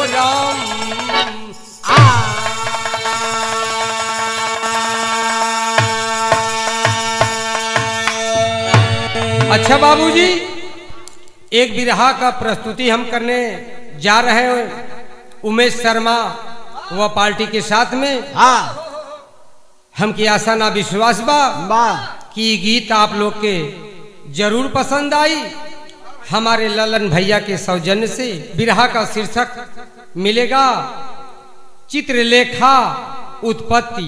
राम। अच्छा बाबूजी, एक विरहा का प्रस्तुति हम करने जा रहे हैं उमेश शर्मा व पार्टी के साथ में। हम की आशा ना विश्वास बा कि गीत आप लोग के जरूर पसंद आई। हमारे ललन भैया के सौजन्य से विरहा का शीर्षक मिलेगा चित्रलेखा उत्पत्ति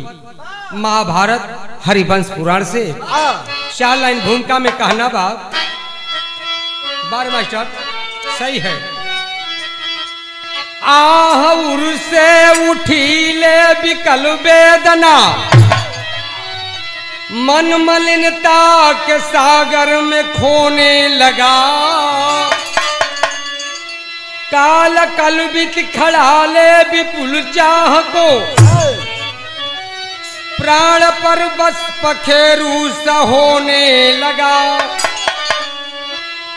महाभारत हरिवंश पुराण से। 4 लाइन भूमिका में कहना बार मास्टर सही है। आहुर से उठीले विकल वेदना, मन मलिनता के सागर में खोने लगा। काल कलबित खड़ाले विपुल चाह को, प्राण पर बस पखेरु सा होने लगा।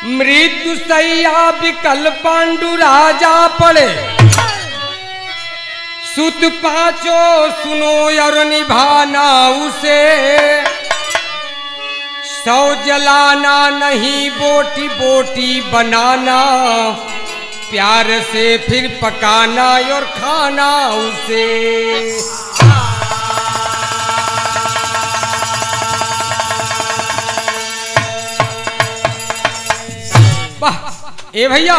मृत्यु सैया विकल पांडु राजा पड़े, सुत पांचों सुनो और निभाना उसे। सौ जलाना नहीं बोटी बोटी बनाना, प्यार से फिर पकाना और खाना उसे। वाह ए भैया,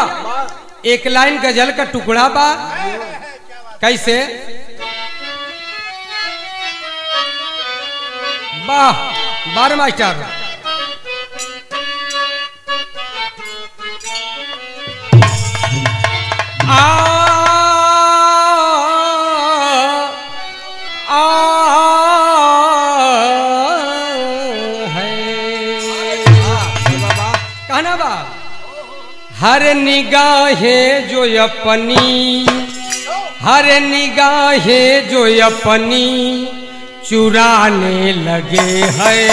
एक लाइन गजल का टुकड़ा बा। कैसे? वाह बार मास्टर कहना बा। हर निगाहें जो अपनी, हर निगाहें जो अपनी चुराने लगे हैं।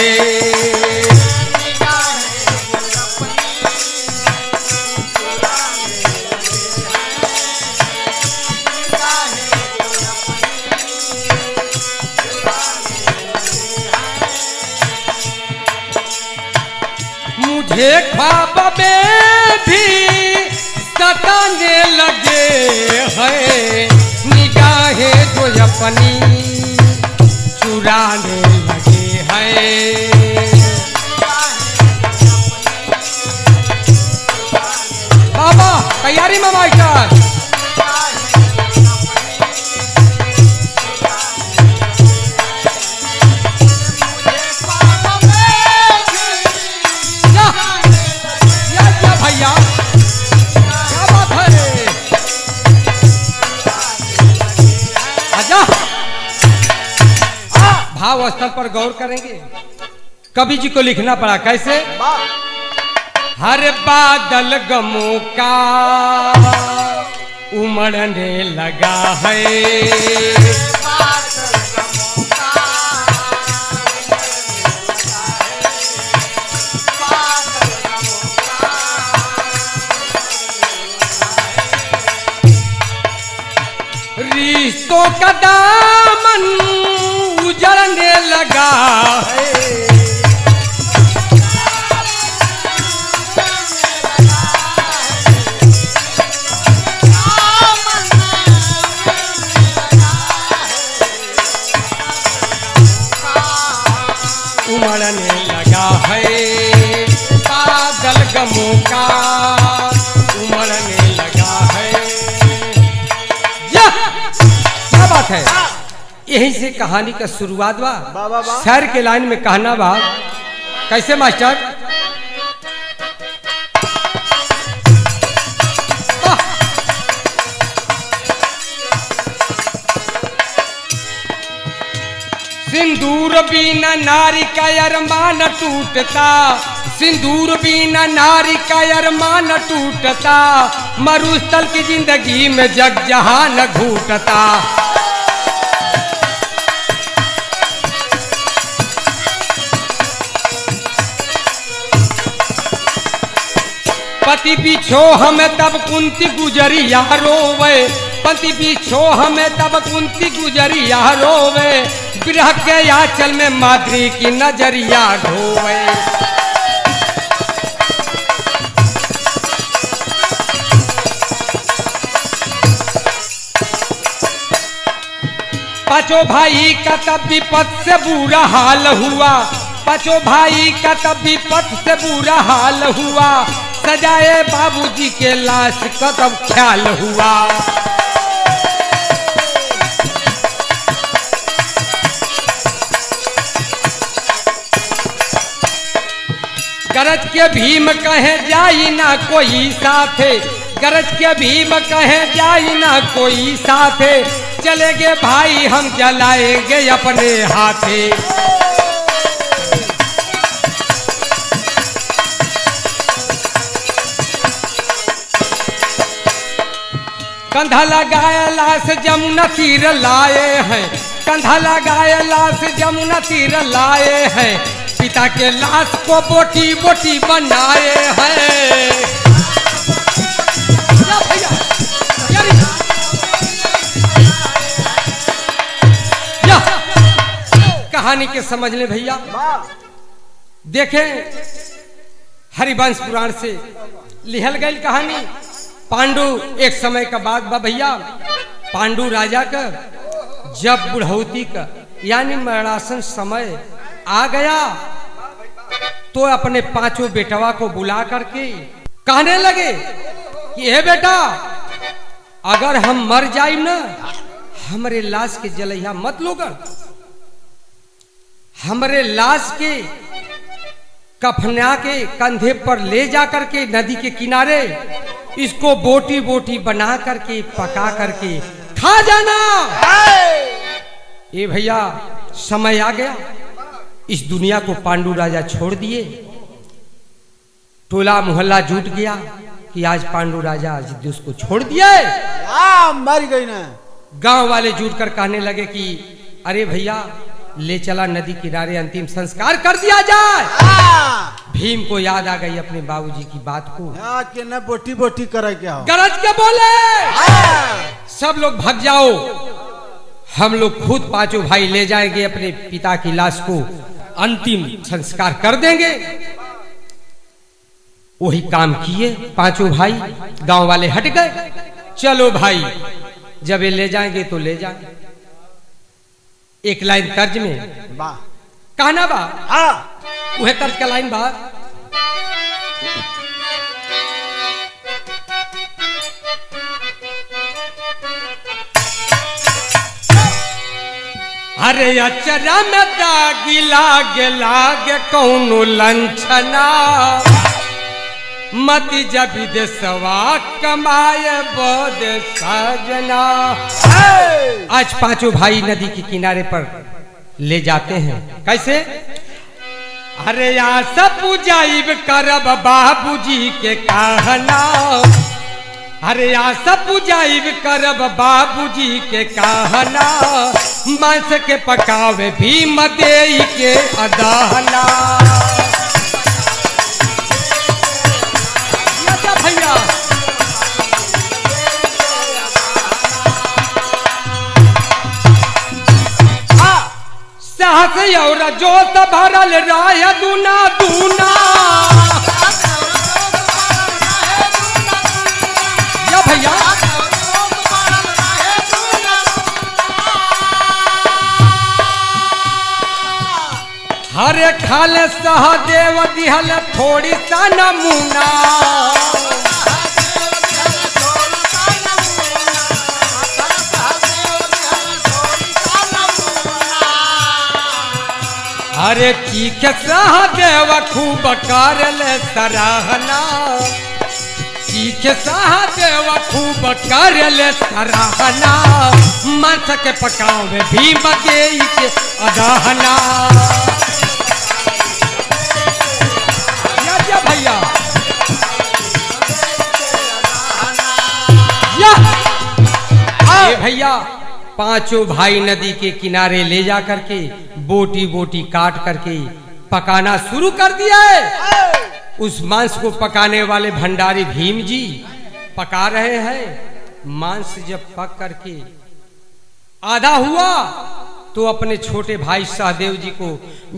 मुझे ख्वाब में भी सताने लगे हैं। निगाहें जो अपनी चुराने लगे हैं। बाबा तैयारी में मास्टर। भैया क्या बात है। आजा भाव स्थल पर गौर करेंगे। कवि जी को लिखना पड़ा कैसे? हर बादल गमों का उमड़ने लगा है। रिश्तों का दामन उजड़ने लगा है। उमड़ने लगा है बादल गमों का, उमड़ने लगा है। क्या बात है। यहीं से कहानी का शुरुआत बा। शहर के लाइन में कहना बा कैसे मास्टर? सिंदूर बिना नारी का अरमान टूटता, सिंदूर बिना नारी का अरमान टूटता। मरुस्थल की जिंदगी में जग जहान घूटता। पति बिछो हमें तब कुंती गुजरिया रोवे, पंथी बिछो हमें तब कुंती गुजरिया रोवे, विरह के आंचल में माद्री की नजरिया ढोवे। पांचों भाई का तब विपत से बुरा हाल हुआ, पांचों भाई का तब विपत से बुरा हाल हुआ, सजाए बाबूजी के लाश का तब ख्याल हुआ। गरज के भीम कहे जाई ना कोई साथे, गरज के भीम कहे जाई ना कोई साथे, चलेंगे भाई हम जलाएंगे अपने हाथे। कंधा लगाए लाश जमुना तीर लाए हैं, कंधा लगाए लाश जमुना तीर लाए हैं, पिता के लाश को बोटी बोटी बनाए हैं। कहानी के समझ ले भैया, देखें हरिवंश पुराण से लिखल गई कहानी। पांडु एक समय का बात बा भैया, पांडु राजा का जब बुढ़ौती का यानी मरणासन समय आ गया तो अपने पांचों बेटवा को बुला करके कहने लगे कि हे बेटा, अगर हम मर जाए ना हमारे लाश के जलैया मत लोगा, हमारे लाश के कफना के कंधे पर ले जा करके नदी के किनारे इसको बोटी बोटी बना करके पका करके खा जाना। ये भैया समय आ गया, इस दुनिया को पांडु राजा छोड़ दिए, टोला मोहल्ला जुट गया कि आज पांडु राजा आज उसको छोड़ दिए, मर गई ना। गांव वाले जुट कर कहने लगे कि अरे भैया ले चला नदी किनारे अंतिम संस्कार कर दिया जाए। भीम को याद आ गई अपने बाबूजी की बात को, कि न बोटी बोटी करे क्या हो। गरज के बोले सब लोग भाग जाओ, हम लोग खुद पांचों भाई ले जाएंगे अपने पिता की लाश को अंतिम संस्कार कर देंगे। वही काम किए पांचों भाई, गांव वाले हट गए। चलो भाई जब ये ले जाएंगे तो ले जाएंगे। एक लाइन तर्ज में बा कहना बा, वह तर्ज का लाइन बा, अरे अचरा में दागी लागे लागे कौनो लंछना, मति जब देशवा कमाए बोध सजना। आज पांचों भाई नदी के किनारे पर ले जाते हैं, कैसे? अरे आशा पूजाइब करब बाबूजी के कहना, अरे आशा पूजाइब करब बाबूजी के कहना, मांस के पकावे भीम देई के अदहना। भैया साहस और जोत भरल राय दूना दूना। या भैया हरे खाले सहदेव दिहल थोड़ी सा नमूना। अरे चीख सहदेव खूब करल सराहना, चीख सहदेव खूब करल सराहना, मांस के पकावे भीम देई के अदहना। या भैया ये भैया पांचों भाई नदी के किनारे ले जा करके बोटी बोटी काट करके पकाना शुरू कर दिया है। उस मांस को पकाने वाले भंडारी भीम जी पका रहे हैं। मांस जब पक करके आधा हुआ तो अपने छोटे भाई सहदेव जी को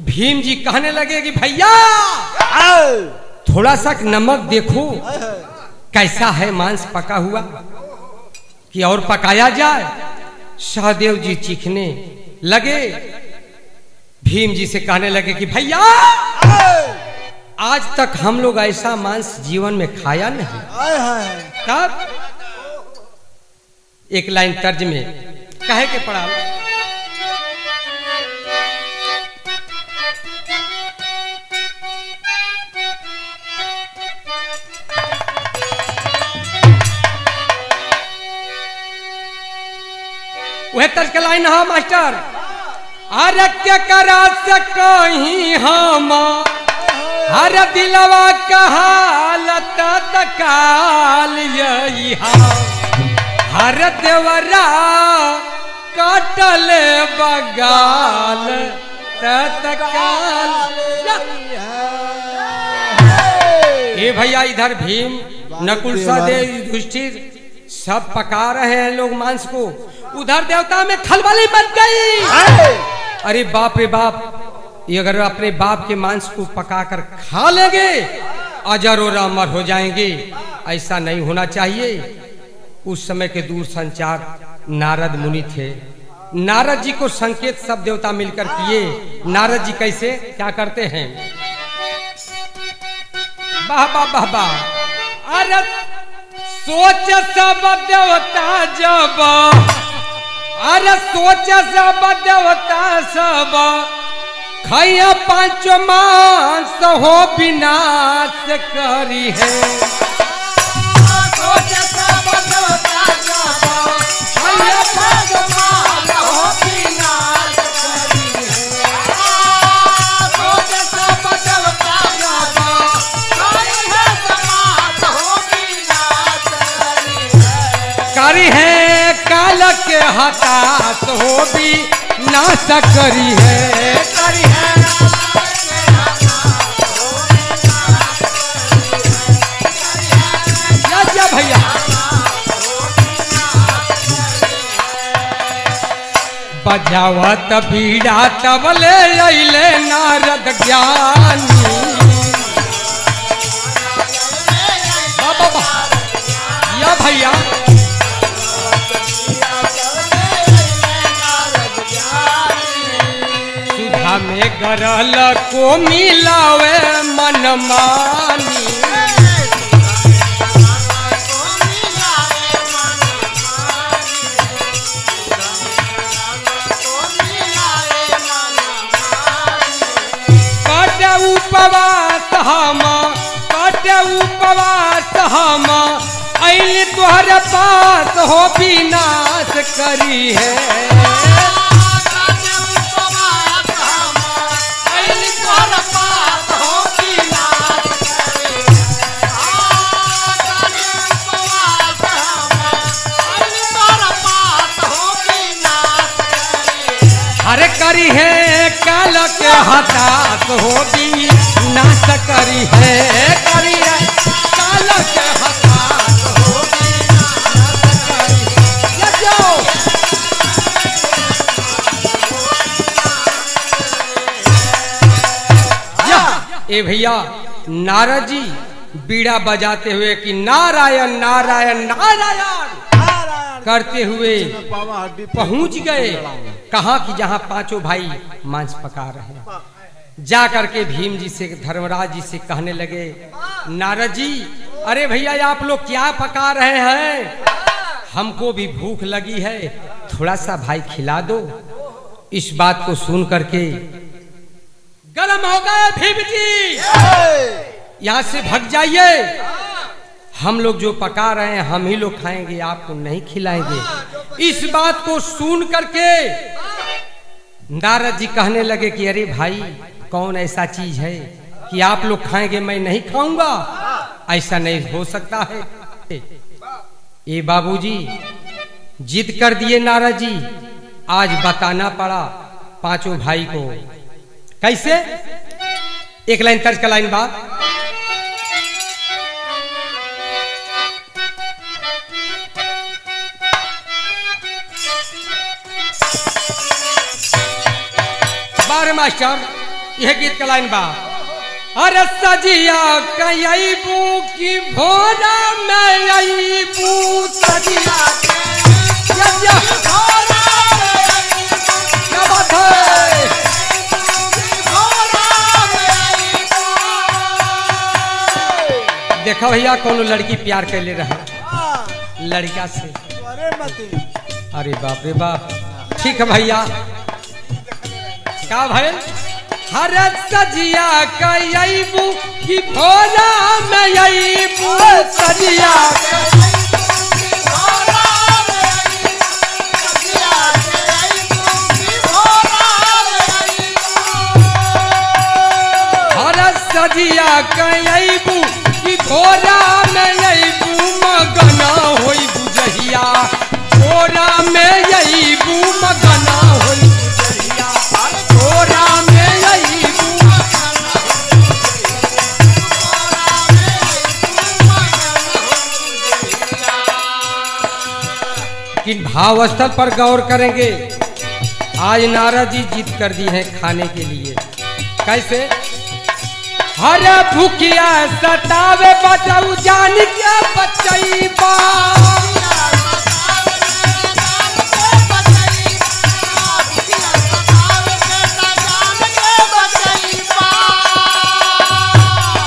भीम जी कहने लगे कि भैया थोड़ा सा नमक देखो कैसा है मांस पका हुआ कि और पकाया जाए। सहदेव जी चीखने लगे, भीम जी से कहने लगे कि भैया आज तक हम लोग ऐसा मांस जीवन में खाया नहीं। तब एक लाइन तर्ज में कहे के पड़ा, वह तर्ज का लाइन है मास्टर, अरे क्या करा से कहीं हम हर दिलवा का हालत तकाल यही हर देवरा काटल बगाल तकाल। ये भैया इधर भीम नकुल सहदेव युधिष्ठिर सब पका रहे हैं लोग मांस को, उधर देवता में खलबली मच गई। अरे बाप रे बाप, ये अगर अपने बाप के मांस को पकाकर खा लेंगे अजर और अमर हो जाएंगे, ऐसा नहीं होना चाहिए। उस समय के दूर संचार नारद मुनि थे, नारद जी को संकेत सब देवता मिलकर किए। नारद जी कैसे क्या करते हैं, वाह वाह वाह वाह। अरे सोच सब देवता जब, अरे सोच सब देवता सब खैया पांच मांस हो विनाश करी है। सोच सब देवता जब खैया पांच मांस हो विनाश करी है। सोच सब देवता जब खैया मांस हो विनाश करी है। काल के हताश हो भी नाश करी है, करी है। या भैया बजावत बीड़ा तबले अइले नारद ज्ञानी। या भैया सुधा में गरल को मिलावे मनमानी। उपवास हम अइल तुहरे पास हो विनाश करी है। हरे करी है काल के हताश हो भी नाश करी है, करी है काल के हताश हो भी नाश करी है। ए भैया नारद जी बीड़ा बजाते हुए कि नारायण नारायण नारायण करते हुए पहुंच गए कहा कि जहां पांचों भाई मांस पका रहे हैं। जा करके भीम जी से धर्मराज जी से कहने लगे, नारद जी अरे भैया आप लोग क्या पका रहे हैं, हमको भी भूख लगी है, थोड़ा सा भाई खिला दो। इस बात को सुन करके गरम हो गए भीम जी, यहाँ से भाग जाइए, हम लोग जो पका रहे हैं हम ही लोग खाएंगे, आपको नहीं खिलाएंगे। इस बात को सुन करके नारद जी कहने लगे कि अरे भाई कौन ऐसा चीज है कि आप लोग खाएंगे मैं नहीं खाऊंगा, ऐसा नहीं हो सकता है। ये बाबूजी जिद कर दिए नारद जी, आज बताना पड़ा पांचों भाई को। कैसे? एक लाइन तर्ज का लाइन बात, मास्टर यह गीत का लाइन बा। अरे सजिया कयबू की भोरा में अईबू सजिया क्या बात है। देखो भैया कौन लड़की प्यार कर ले रहा लड़का से। अरे बाप रे बाप। ठीक है भैया का भाई हर सजिया कयबू की भोला में अईबू सजिया हर सजिया कयबू की भोला में अईबू मगना होई बुझहिया भोला में अईबू मगना होई बुझहिया भोला में अईबू किन भाव स्थल पर गौर करेंगे। आज नारद जी जिद कर दी है खाने के लिए। कैसे हर भूखिया सतावे बचाऊ जान के बचैबा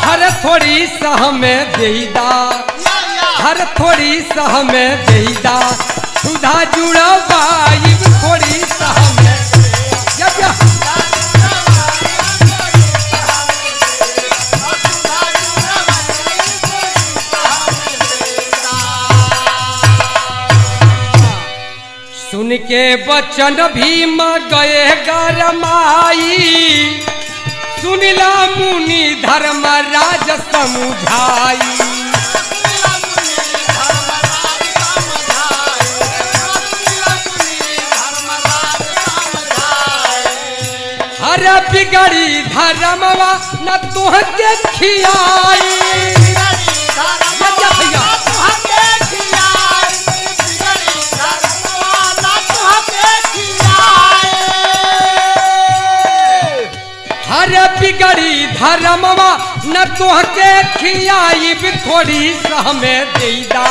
हर थोड़ी सह में देईदा हर थोड़ी सह में देईदा सुधा जुड़वाई थोड़ी सह में सुन के बचन भीम गए गरमाई सुनिला मुनि धर्मराज समुझाई हर बिगड़ी धर्मवा न तुहके खियाई हर बिगड़ी धर्मवा न तुहके खियाई थोड़ी सह में देईदा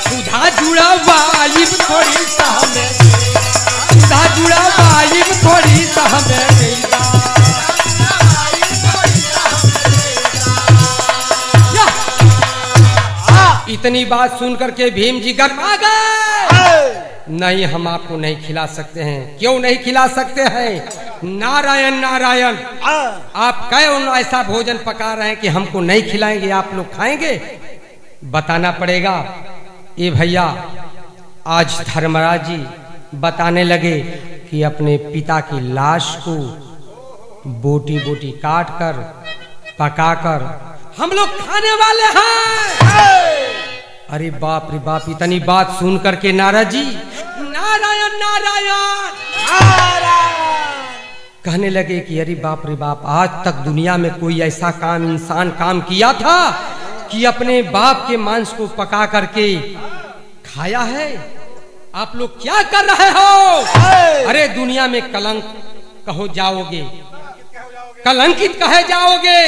सुधा जुड़वाई थोड़ी सह में सुधा जुड़वाई थोड़ी सह में देईदा। इतनी बात सुन करके भीम जी गरमा गए। नहीं हम आपको नहीं खिला सकते हैं। क्यों नहीं खिला सकते हैं? नारायण नारायण आप कौन ऐसा भोजन पका रहे हैं कि हमको नहीं खिलाएंगे, आप लोग खाएंगे? बताना पड़ेगा। ये भैया आज धर्मराज जी बताने लगे कि अपने पिता की लाश को बोटी बोटी काट कर पका कर हम लोग खाने वाले हैं। अरे बाप रे बाप। इतनी बात सुन करके नारद जी नारायण नारायण कहने लगे कि अरे बाप रे बाप, आज तक दुनिया में कोई ऐसा काम इंसान काम किया था कि अपने बाप के मांस को पका करके खाया है? आप लोग क्या कर रहे हो? अरे दुनिया में कलंक कहो जाओगे, कलंकित कहे जाओगे।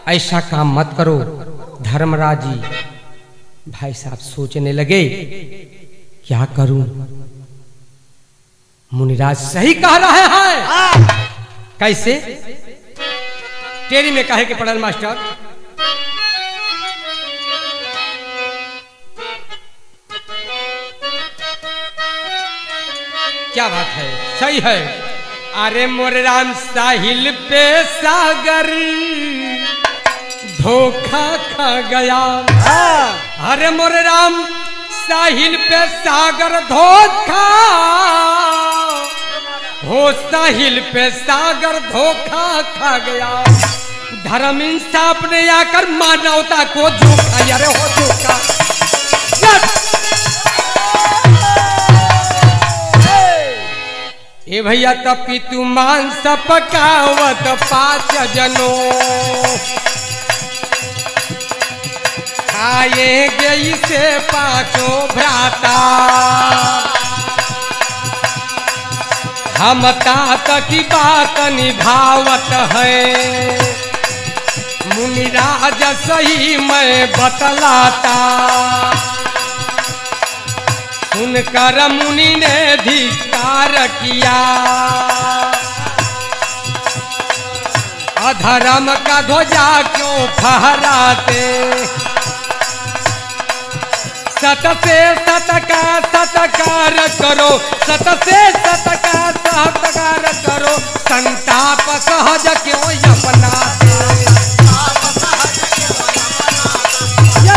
ऐसा काम मत करो। धर्मराज जी भाई साहब सोचने लगे क्या करूं, मुनिराज सही कह रहे हैं। कैसे? टेरी में कहे के पड़ल मास्टर। क्या बात है, सही है। अरे मोरे राम साहिल पे सागर धोखा खा गया। अरे मोरे राम साहिल पे सागर धोखा हो, साहिल पे सागर धोखा खा गया। धर्म इंसाफ ने आकर मानवता को धोखा, अरे हो धोखा। ए भैया तपी तू मांस पकावत 5 जनों खाएंगे इसे 5 भ्राता। हम तात की बात निभावत है, मुनिराज सही मैं बतलाता। सुनकर मुनि ने धिक्कार किया, अधर्म का ध्वजा क्यों फहराते। सत से सत का सत्कार करो, सत से सत का सत्कार करो, संताप सहज क्यों अपनाते।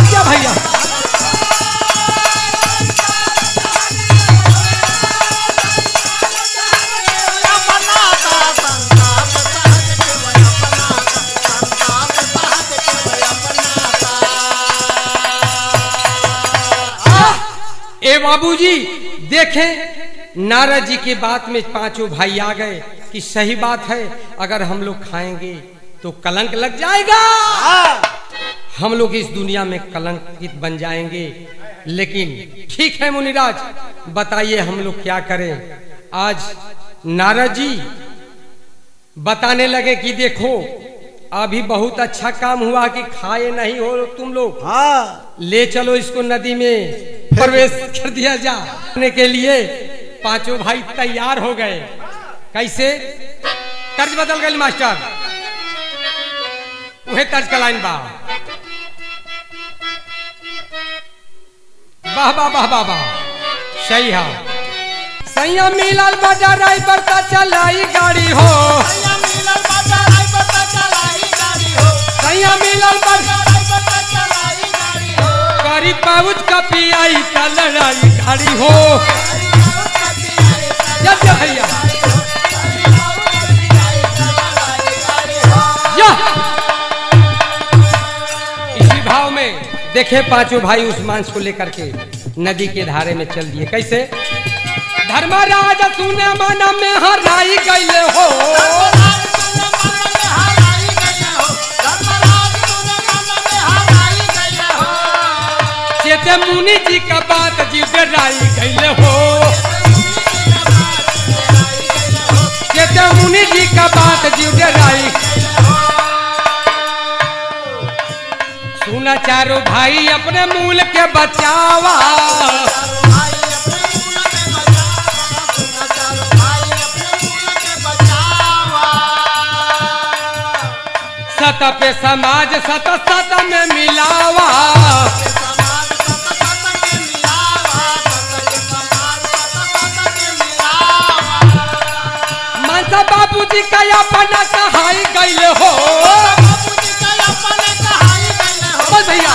क्या भैया ए बाबूजी देखें, नारद जी की बात में पांचों भाई आ गए कि सही बात है, अगर हम लोग खाएंगे तो कलंक लग जाएगा, हम लोग इस दुनिया में कलंकित बन जाएंगे। लेकिन ठीक है मुनिराज, बताइए हम लोग क्या करें। आज नारद जी बताने लगे कि देखो अभी बहुत अच्छा काम हुआ कि खाए नहीं हो तुम लोग, ले चलो इसको नदी में प्रवेश कर दिया जाने के लिए। पांचों भाई तैयार हो गए। कैसे? तर्ज बदल गए मास्टर, वह तर्ज का लाइन बा। वाह वाह वाह वाह वाह, सही है। सैया मिलल बजा ड्राइवर का चलाई गाड़ी हो, सैया मिलल बजा ड्राइवर का चलाई गाड़ी हो, सैया मिलल बजा ड्राइवर का चलाई गाड़ी हो, करी पाउच का पियाई का लड़ाई गाड़ी हो। जब जब भैया इसी भाव में देखे पांचों भाई उस मांस को लेकर के नदी के धारे में चल दिए। कैसे? धर्मराज सुने मन में हराई गईले हो, चेते मुनि जी का बात जीव डराई गईले हो, चेते मुनि जी का बात जीव डराई। सुना चारों भाई अपने मूल के बचावा, सत पे समाज सत सत में मिलावा, मनसा बाबूजी का अपना कहाई गईले हो, भैया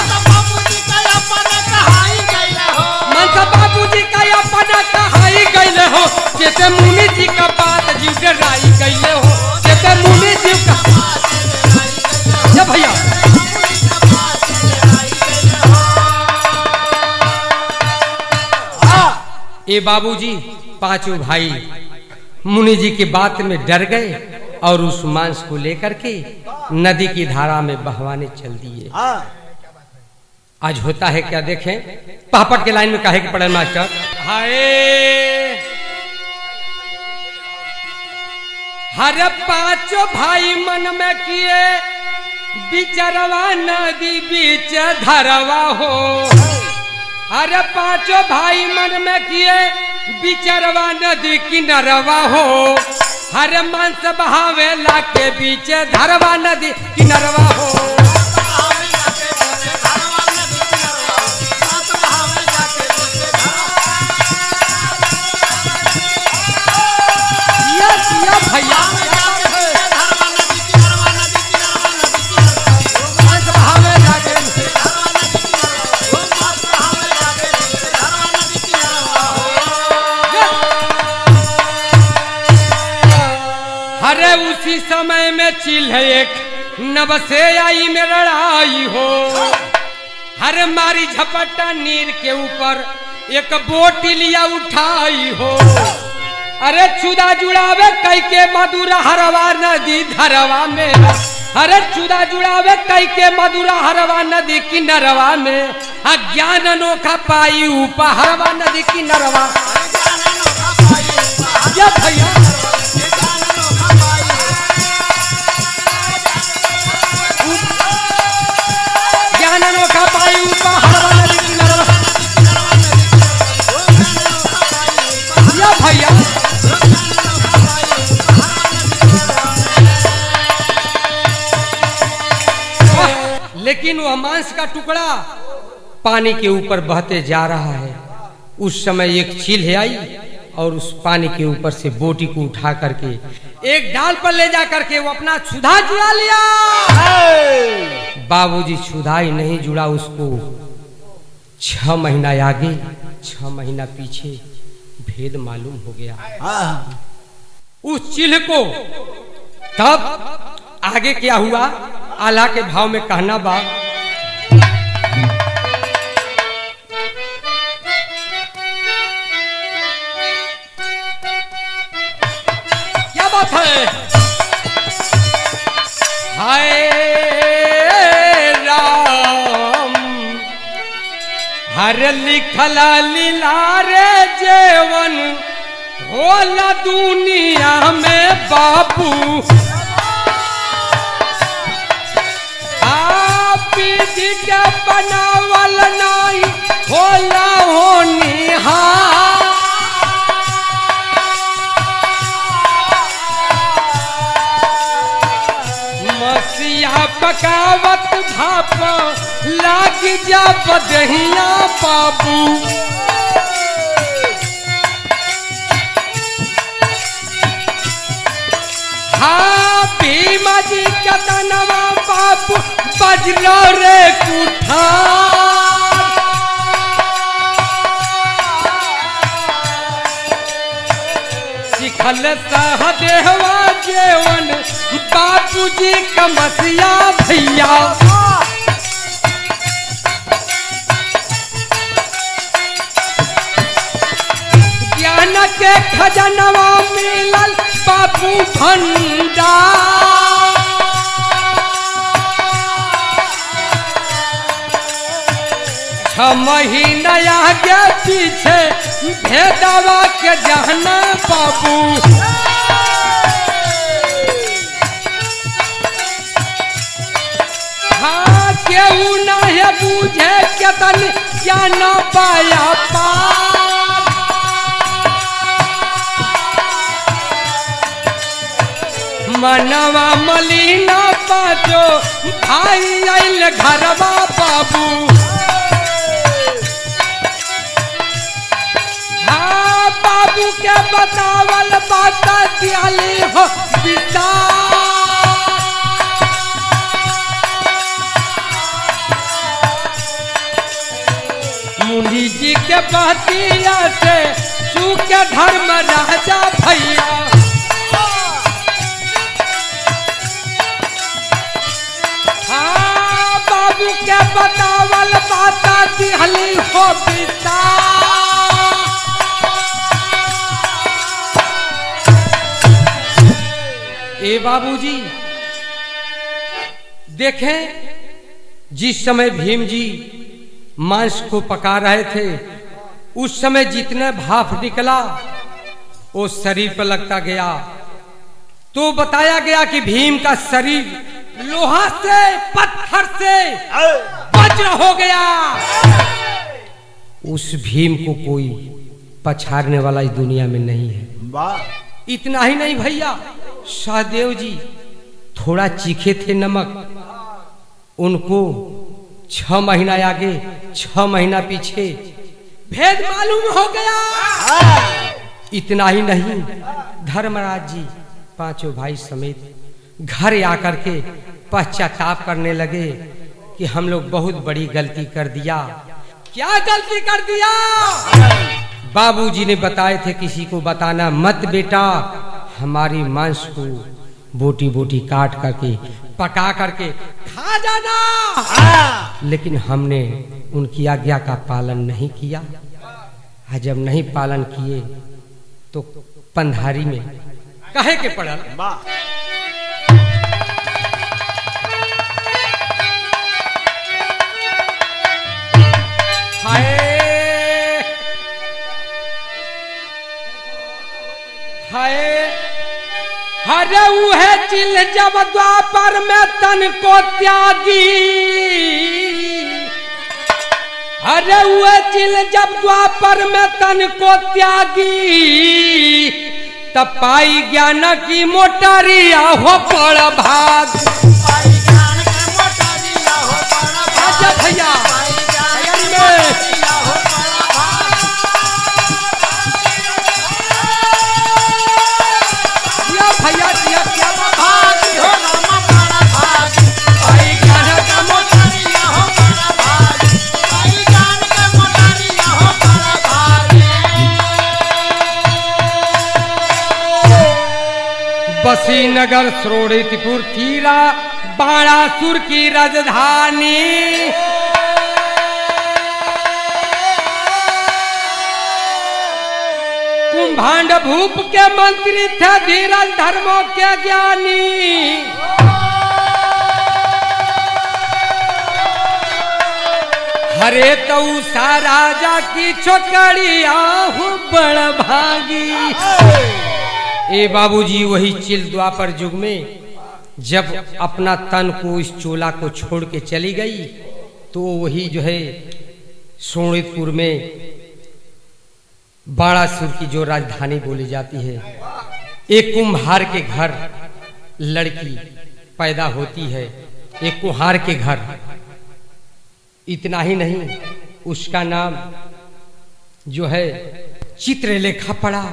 मनसा बाबूजी का अपना कहाई गईले हो, जैसे मुनि जी का बात जीव डराई गईले हो, जैसे मुनि जी का या भैया ए बाबूजी पांचों भाई मुनि जी की बात में डर गए और उस मांस को लेकर के नदी की धारा में बहवाने चल दिए। आज होता है क्या देखें, पापड़ के लाइन में काहे के पड़े मास्टर। हाय हर पांचों भाई मन में किए बिचरवा नदी बीच धरवा हो, हर पांचों भाई मन में किए बिचरवा नदी किनरवा हो, हर मांस बहावे लाके बीच धरवा नदी किनरवा हो। भैया हरे उसी समय में चिल्हे एक नभ से आई में लड़ाई हो, हरे मारी झपट्टा नीर के ऊपर एक बोटी लिया उठाई हो, अरे चुदा जुड़ावे कई के मधुरा हरवा नदी धरवा में, अरे चुदा जुड़ावे कई के मधुरा हरवा नदी किनरवा में, अज्ञान अनोखा पाई ऊपर हरवा नदी किनरवा। या भैया ज्ञान अनोखा पाई उपहारवा नदी किनारवा या भैया लेकिन वह मांस का टुकड़ा पानी के ऊपर बहते जा रहा है। उस समय एक चील आई और उस पानी के ऊपर से बोटी को उठा करके एक डाल पर ले जा करके वो अपना छुधा जुड़ा लिया। बाबूजी छुधा ही नहीं जुड़ा, उसको 6 महीना आगे 6 महीना पीछे भेद मालूम हो गया उस चील को। तब आगे क्या हुआ आला के भाव में कहना बा, क्या बात है। हाय राम हर लिखला लीला रे जेवन होला दुनिया में बाबू विधि के बनावल नहीं होला होनिहार। मसीहा पकावत भाप लाग जा बदहिया बाबू। हाँ भीमा जी के तनवा बाबू बजलो रे कुठार। सिखल सहदेवा जेवन बाबूजी कमसिया भैया। ज्ञान के खजनवा मिलल बाबू भंडार। 6 महीना आगे पीछे भेदवा के जहना बाबू। हाँ केहू नहीं बूझे केतन ज्ञान पाया पार। मनवा मलिना पाजो भाई आइल घरवा बाबू। हाँ बाबू के बतावल बात दियाली हो पिता। मुनि जी के बहतिया से सुख धर्म राजा भैया। बाबू के बतावल बाता दिहली हो पिता। ए बाबूजी देखें जिस समय भीम जी मांस को पका रहे थे उस समय जितना भाप निकला वो शरीर पर लगता गया। तो बताया गया कि भीम का शरीर लोहा से पत्थर से वज्र हो गया। उस भीम को कोई पछाड़ने वाला इस दुनिया में नहीं है। इतना ही नहीं भैया, सहदेव जी थोड़ा चीखे थे नमक, उनको 6 महीना आगे 6 महीना पीछे भेद मालूम हो गया। इतना ही नहीं, धर्मराज जी 5 भाई समेत घर आकर के पश्चाताप करने लगे कि हम लोग बहुत बड़ी गलती कर दिया। क्या गलती कर दिया? बाबूजी ने बताए थे किसी को बताना मत बेटा, हमारी मांस को बोटी बोटी काट करके पका करके खा जाना। लेकिन हमने उनकी आज्ञा का पालन नहीं किया। जब नहीं पालन किए तो पंधारी में कहे के पड़ल। चिल जब द्वापर में तन को त्यागी, अरे हुए चिल जब द्वापर में तन को त्यागी, तब पाई ज्ञान की मोटरिया हो बड़ भाग। भैया भैया दिया क्या भागी हो रामा बड़ा भागी, भाई ज्ञान का मोटरिया हो बड़ा भागी, भाई ज्ञान का मोटरिया हो बड़ा भागी। बसी नगर श्रोणितपुर थीरा बाणासुर की राजधानी, कुंभांड भूप के मंत्री थे धीरज धर्मों के ज्ञानी। हरे तो उषा राजा की छोकरिया हो बड़ भागी। ए बाबूजी वही चिल द्वापर युग में जब अपना तन को इस चोला को छोड़ के चली गई, तो वही जो है सोनितपुर में बाणासुर की जो राजधानी बोली जाती है, एक कुम्हार के घर लड़की पैदा होती है, एक कुम्हार के घर। इतना ही नहीं, उसका नाम जो है चित्रलेखा पड़ा।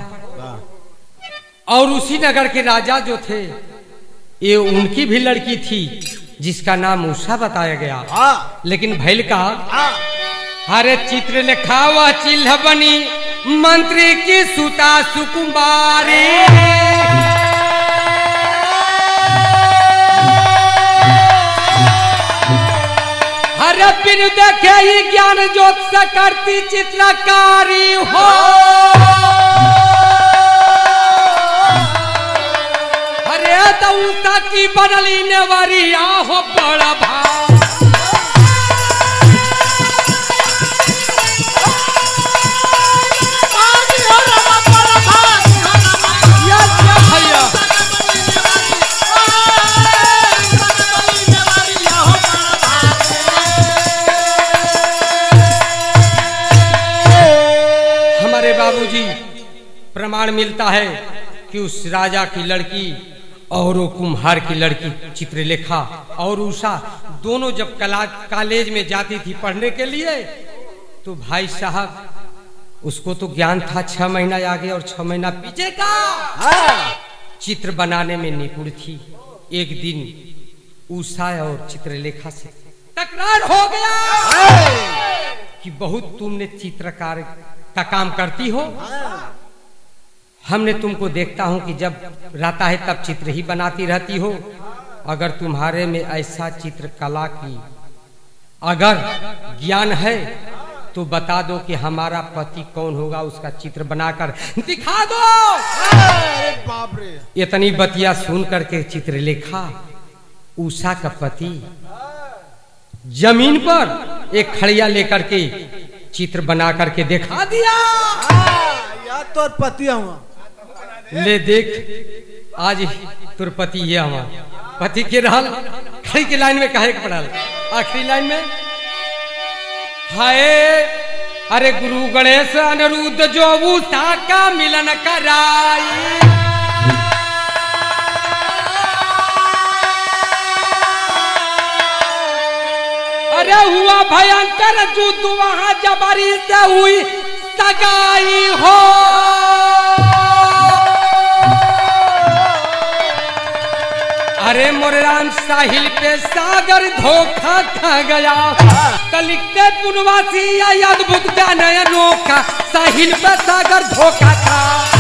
और उसी नगर के राजा जो थे, ये उनकी भी लड़की थी जिसका नाम उषा बताया गया। लेकिन भैल का हरे चित्रलेखा वह चिल्ह बनी मंत्री की सुता सुकुमारी। हरे बिन देखे ही ज्ञान ज्योत से करती चित्रकारी हो। हरे तो उषा की बनली नेवरिया हो बड़ा भाव। बाबूजी प्रमाण मिलता है कि उस राजा की लड़की और वो कुम्हार की लड़की चित्रलेखा और उषा दोनों जब कॉलेज में जाती थी पढ़ने के लिए, तो भाई साहब उसको तो ज्ञान था 6 महीना आगे और 6 महीना पीछे का। चित्र बनाने में निपुण थी। एक दिन उषा और चित्रलेखा से तकरार हो गया कि बहुत तुमने चित्रकार का काम करती हो, हमने तुमको देखता हूं कि जब रहता है तब चित्र ही बनाती रहती हो। अगर तुम्हारे में ऐसा चित्रकला की अगर ज्ञान है तो बता दो कि हमारा पति कौन होगा, उसका चित्र बनाकर दिखा दो। बाप रे। इतनी बतिया सुन करके चित्रलेखा उषा का पति जमीन पर एक खड़िया लेकर के चित्र बना करके दिखा दिया। यार तोर पति हुआ, ले देख आज तोर पति ये हुआ। पति के रहल खड़ी के लाइन में कहे के पड़ल, आखिरी लाइन में हाय अरे गुरु गणेश अनिरुद्ध जो उषा का मिलन कराई। अरे हुआ भयंकर युद्ध वहां जबरी से हुई सगाई हो। अरे मोरे राम साहिल पे सागर धोखा खा गया। लिखते पुनवासी अद्भुत गाना अनोखा, साहिल पे सागर धोखा खा।